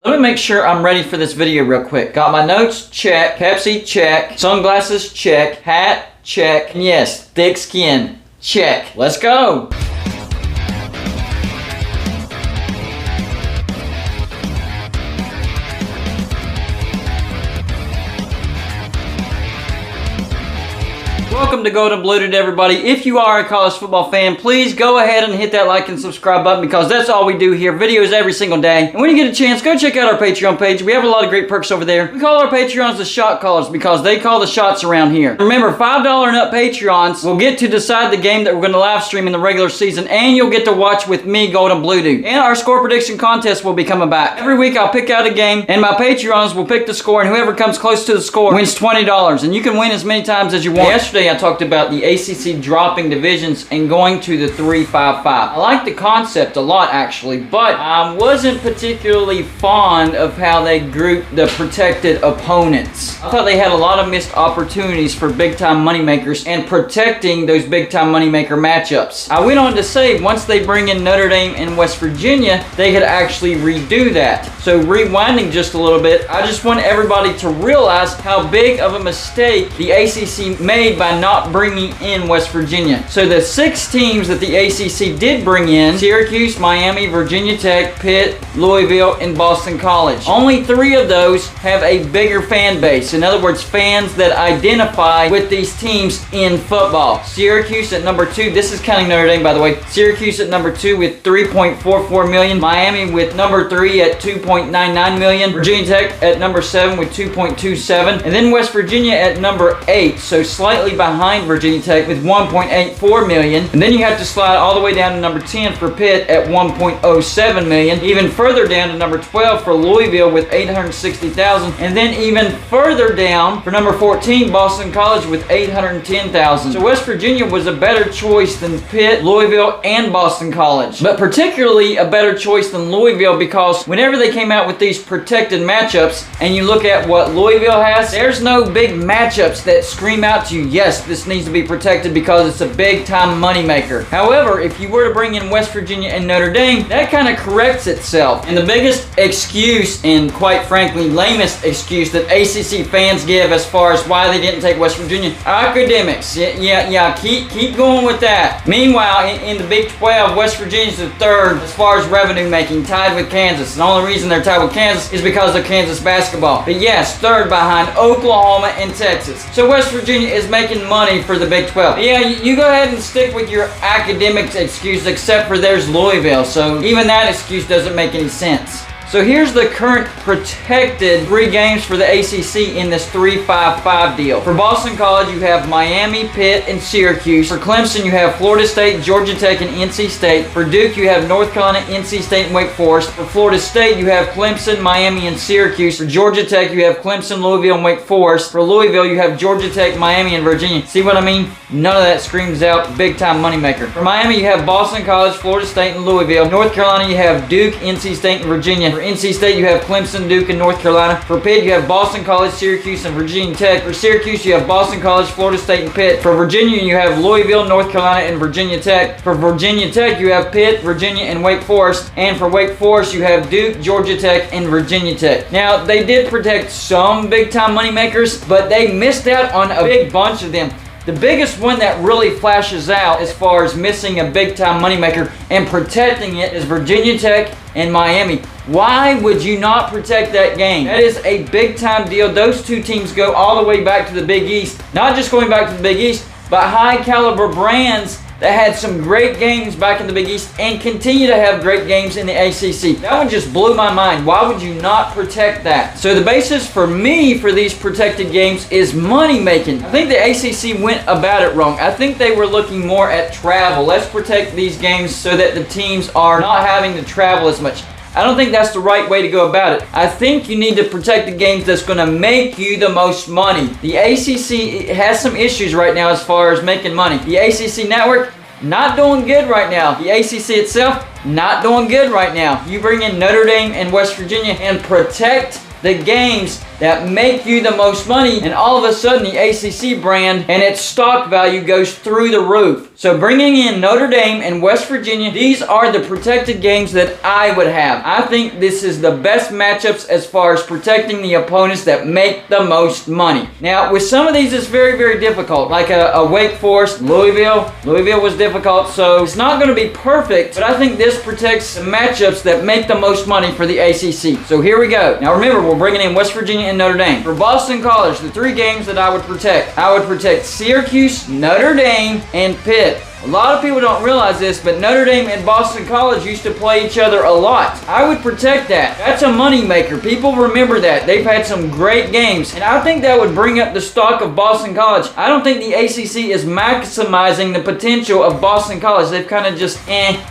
Let me make sure I'm ready for this video real quick. Got my notes, check. Pepsi, check. Sunglasses, check. Hat, check. And yes, thick skin, check. Let's go. Welcome to Golden Bluted, everybody. If you are a college football fan, please go ahead and hit that like and subscribe button because that's all we do here. Videos every single day. And when you get a chance, go check out our Patreon page. We have a lot of great perks over there. We call our Patreons the shot callers because they call the shots around here. Remember, $5 and up Patreons will get to decide the game that we're going to live stream in the regular season, and you'll get to watch with me, Golden Bluted. And our score prediction contest will be coming back. Every week I'll pick out a game, and my Patreons will pick the score, and whoever comes close to the score wins $20. And you can win as many times as you want. Yesterday I talked about the ACC dropping divisions and going to the 3-5-5. I like the concept a lot, actually, but I wasn't particularly fond of how they grouped the protected opponents. I thought they had a lot of missed opportunities for big-time moneymakers and protecting those big-time moneymaker matchups. I went on to say once they bring in Notre Dame and West Virginia, they could actually redo that. So rewinding just a little bit, I just want everybody to realize how big of a mistake the ACC made by not bringing in West Virginia. So the 6 teams that the ACC did bring in, Syracuse, Miami, Virginia Tech, Pitt, Louisville, and Boston College. Only 3 of those have a bigger fan base. In other words, fans that identify with these teams in football. Syracuse at number 2. This is counting Notre Dame, by the way. Syracuse at number 2 with 3.44 million. Miami with number 3 at 2.99 million. Virginia Tech at number 7 with 2.27. And then West Virginia at number 8. So slightly behind Virginia Tech with 1.84 million. And then you have to slide all the way down to number 10 for Pitt at 1.07 million. Even further down to number 12 for Louisville with 860,000. And then even further down for number 14, Boston College with 810,000. So West Virginia was a better choice than Pitt, Louisville, and Boston College. But particularly a better choice than Louisville because whenever they came out with these protected matchups and you look at what Louisville has, there's no big matchups that scream out to you, yes, this needs to be protected because it's a big time moneymaker. However, if you were to bring in West Virginia and Notre Dame, that kind of corrects itself. And the biggest excuse, and quite frankly lamest excuse that ACC fans give as far as why they didn't take West Virginia, academics. Yeah, keep going with that. Meanwhile, in the Big 12, West Virginia's the 3rd as far as revenue making, tied with Kansas. The only reason they're tied with Kansas is because of Kansas basketball. But yes, 3rd behind Oklahoma and Texas. So West Virginia is making money for the Big 12. Yeah, you go ahead and stick with your academics excuse, except for there's Louisville. So even that excuse doesn't make any sense. So here's the current protected 3 games for the ACC in this 3-5-5 deal. For Boston College, you have Miami, Pitt, and Syracuse. For Clemson, you have Florida State, Georgia Tech, and NC State. For Duke, you have North Carolina, NC State, and Wake Forest. For Florida State, you have Clemson, Miami, and Syracuse. For Georgia Tech, you have Clemson, Louisville, and Wake Forest. For Louisville, you have Georgia Tech, Miami, and Virginia. See what I mean? None of that screams out big-time moneymaker. For Miami, you have Boston College, Florida State, and Louisville. North Carolina, you have Duke, NC State, and Virginia. For NC State, you have Clemson, Duke, and North Carolina. For Pitt, you have Boston College, Syracuse, and Virginia Tech. For Syracuse, you have Boston College, Florida State, and Pitt. For Virginia, you have Louisville, North Carolina, and Virginia Tech. For Virginia Tech, you have Pitt, Virginia, and Wake Forest. And for Wake Forest, you have Duke, Georgia Tech, and Virginia Tech. Now, they did protect some big-time moneymakers, but they missed out on a big bunch of them. The biggest one that really flashes out as far as missing a big-time moneymaker and protecting it is Virginia Tech and Miami. Why would you not protect that game? That is a big-time deal. Those 2 teams go all the way back to the Big East. Not just going back to the Big East, but high-caliber brands that had some great games back in the Big East and continue to have great games in the ACC. That one just blew my mind. Why would you not protect that? So the basis for me for these protected games is money making. I think the ACC went about it wrong. I think they were looking more at travel. Let's protect these games so that the teams are not having to travel as much. I don't think that's the right way to go about it. I think you need to protect the games that's going to make you the most money. The ACC has some issues right now as far as making money. The ACC network, not doing good right now. The ACC itself, not doing good right now. You bring in Notre Dame and West Virginia and protect the games that make you the most money, and all of a sudden the ACC brand and its stock value goes through the roof. So bringing in Notre Dame and West Virginia, these are the protected games that I would have. I think this is the best matchups as far as protecting the opponents that make the most money. Now, with some of these, it's very, very difficult. Like a Wake Forest, Louisville. Louisville was difficult, so it's not going to be perfect, but I think this protects the matchups that make the most money for the ACC. So here we go. Now remember, we're bringing in West Virginia and Notre Dame. For Boston College, the 3 games that I would protect. I would protect Syracuse, Notre Dame, and Pitt. A lot of people don't realize this, but Notre Dame and Boston College used to play each other a lot. I would protect that. That's a money maker. People remember that. They've had some great games, and I think that would bring up the stock of Boston College. I don't think the ACC is maximizing the potential of Boston College. They've kind of just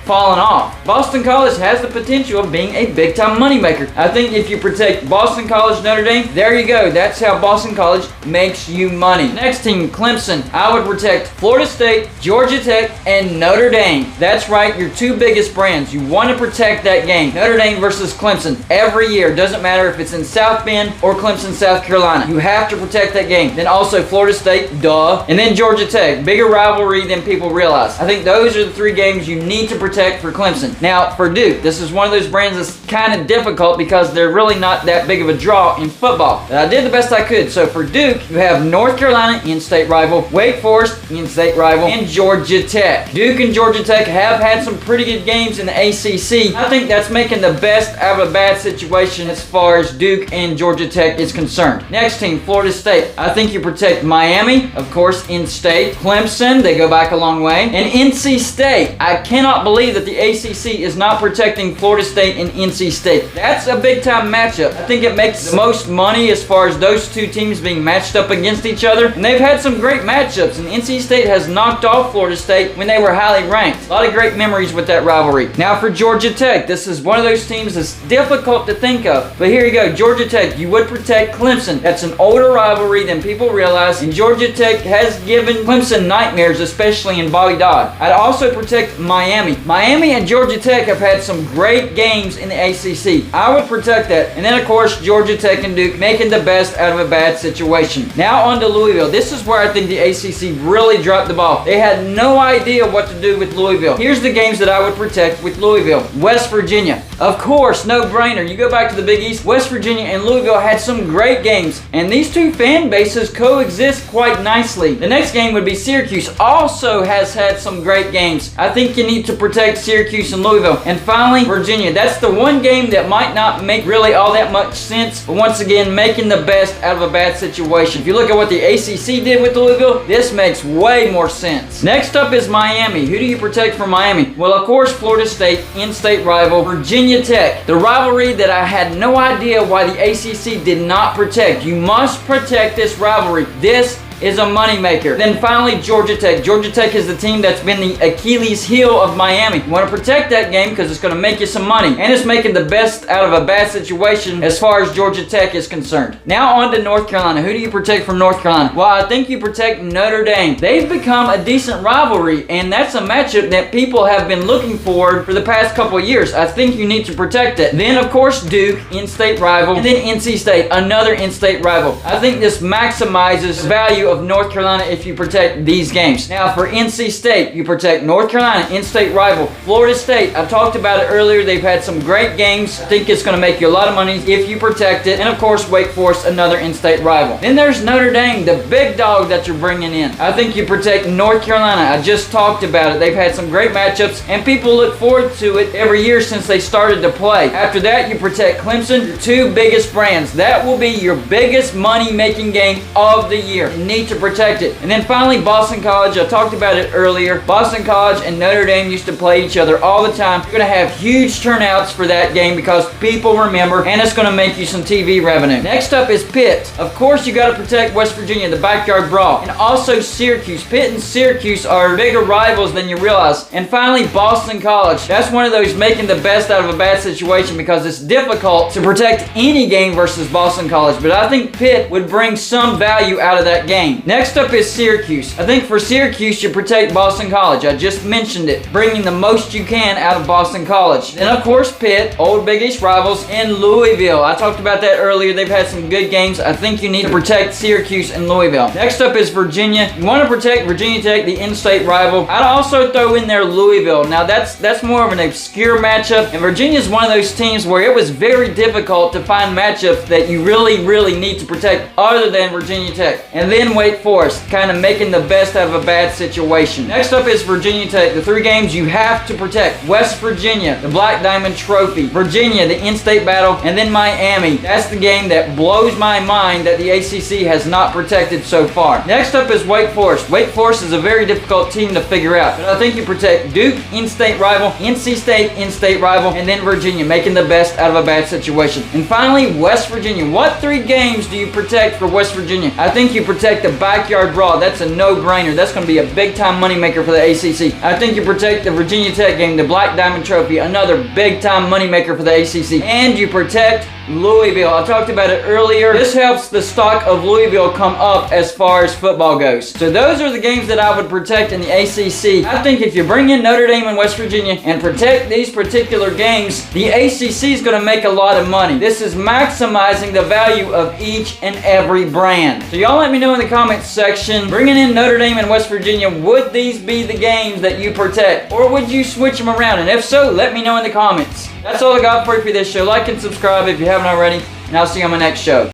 fallen off. Boston College has the potential of being a big-time money maker. I think if you protect Boston College, Notre Dame, there you go. That's how Boston College makes you money. Next team, Clemson. I would protect Florida State, Georgia Tech, and Notre Dame. That's right, your 2 biggest brands. You want to protect that game. Notre Dame versus Clemson every year. Doesn't matter if it's in South Bend or Clemson, South Carolina. You have to protect that game. Then also Florida State, duh. And then Georgia Tech. Bigger rivalry than people realize. I think those are the 3 games you need to protect for Clemson. Now, for Duke, this is one of those brands that's kind of difficult because they're really not that big of a draw in football. But I did the best I could. So for Duke, you have North Carolina, in-state rival, Wake Forest, in-state rival, and Georgia Tech. Duke and Georgia Tech have had some pretty good games in the ACC. I think that's making the best out of a bad situation as far as Duke and Georgia Tech is concerned. Next team, Florida State. I think you protect Miami, of course, in-state. Clemson, they go back a long way. And NC State. I cannot believe that the ACC is not protecting Florida State and NC State. That's a big-time matchup. I think it makes the most money as far as those 2 teams being matched up against each other. And they've had some great matchups, and NC State has knocked off Florida State when they were highly ranked. A lot of great memories with that rivalry. Now for Georgia Tech, this is one of those teams that's difficult to think of. But here you go, Georgia Tech, you would protect Clemson. That's an older rivalry than people realize, and Georgia Tech has given Clemson nightmares, especially in Bobby Dodd. I'd also protect Miami. Miami and Georgia Tech have had some great games in the ACC. I would protect that. And then of course, Georgia Tech and Duke making the best out of a bad situation. Now on to Louisville. This is where I think the ACC really dropped the ball. They had no idea what to do with Louisville. Here's the games that I would protect with Louisville. West Virginia. Of course, no brainer. You go back to the Big East, West Virginia and Louisville had some great games, and these 2 fan bases coexist quite nicely. The next game would be Syracuse. Also has had some great games. I think you need to protect Syracuse and Louisville. And finally, Virginia. That's the one game that might not make really all that much sense, but once again, making the best out of a bad situation. If you look at what the ACC did with Louisville, this makes way more sense. Next up is Miami. Who do you protect from Miami? Well, of course, Florida State, in-state rival, Virginia Tech. The rivalry that I had no idea why the ACC did not protect. You must protect this rivalry. This is a moneymaker. Then finally, Georgia Tech. Georgia Tech is the team that's been the Achilles heel of Miami. You want to protect that game because it's going to make you some money. And it's making the best out of a bad situation as far as Georgia Tech is concerned. Now on to North Carolina. Who do you protect from North Carolina? Well, I think you protect Notre Dame. They've become a decent rivalry, and that's a matchup that people have been looking for the past couple of years. I think you need to protect it. Then, of course, Duke, in-state rival. And then NC State, another in-state rival. I think this maximizes value of North Carolina if you protect these games. Now for NC State, you protect North Carolina, in-state rival. Florida State, I talked about it earlier. They've had some great games. I think it's going to make you a lot of money if you protect it. And of course, Wake Forest, another in-state rival. Then there's Notre Dame, the big dog that you're bringing in. I think you protect North Carolina. I just talked about it. They've had some great matchups, and people look forward to it every year since they started to play. After that, you protect Clemson, your 2 biggest brands. That will be your biggest money-making game of the year. You need to protect it. And then finally, Boston College. I talked about it earlier. Boston College and Notre Dame used to play each other all the time. You're going to have huge turnouts for that game because people remember, and it's going to make you some TV revenue. Next up is Pitt. Of course, you got to protect West Virginia, the backyard brawl. And also Syracuse. Pitt and Syracuse are bigger rivals than you realize. And finally, Boston College. That's one of those making the best out of a bad situation because it's difficult to protect any game versus Boston College. But I think Pitt would bring some value out of that game. game. Next up is Syracuse. I think for Syracuse, you protect Boston College. I just mentioned it. Bringing the most you can out of Boston College. And of course, Pitt, old Big East rivals, in Louisville. I talked about that earlier. They've had some good games. I think you need to protect Syracuse and Louisville. Next up is Virginia. You want to protect Virginia Tech, the in-state rival. I'd also throw in there Louisville. Now, that's more of an obscure matchup. And Virginia's one of those teams where it was very difficult to find matchups that you really need to protect other than Virginia Tech. And then Wake Forest, kind of making the best out of a bad situation. Next up is Virginia Tech. The 3 games you have to protect. West Virginia, the Black Diamond Trophy. Virginia, the in-state battle. And then Miami. That's the game that blows my mind that the ACC has not protected so far. Next up is Wake Forest. Wake Forest is a very difficult team to figure out. But I think you protect Duke, in-state rival, NC State, in-state rival, and then Virginia, making the best out of a bad situation. And finally, West Virginia. What 3 games do you protect for West Virginia? I think you protect the backyard brawl. That's a no-brainer. That's going to be a big-time moneymaker for the ACC. I think you protect the Virginia Tech game, the Black Diamond Trophy, another big-time moneymaker for the ACC. And you protect Louisville. I talked about it earlier. This helps the stock of Louisville come up as far as football goes. So those are the games that I would protect in the ACC. I think if you bring in Notre Dame and West Virginia and protect these particular games, the ACC is going to make a lot of money. This is maximizing the value of each and every brand. So y'all let me know in the comments section, bringing in Notre Dame and West Virginia, would these be the games that you protect? Or would you switch them around? And if so, let me know in the comments. That's all I got for you for this show. Like and subscribe if you haven't already, and I'll see you on my next show.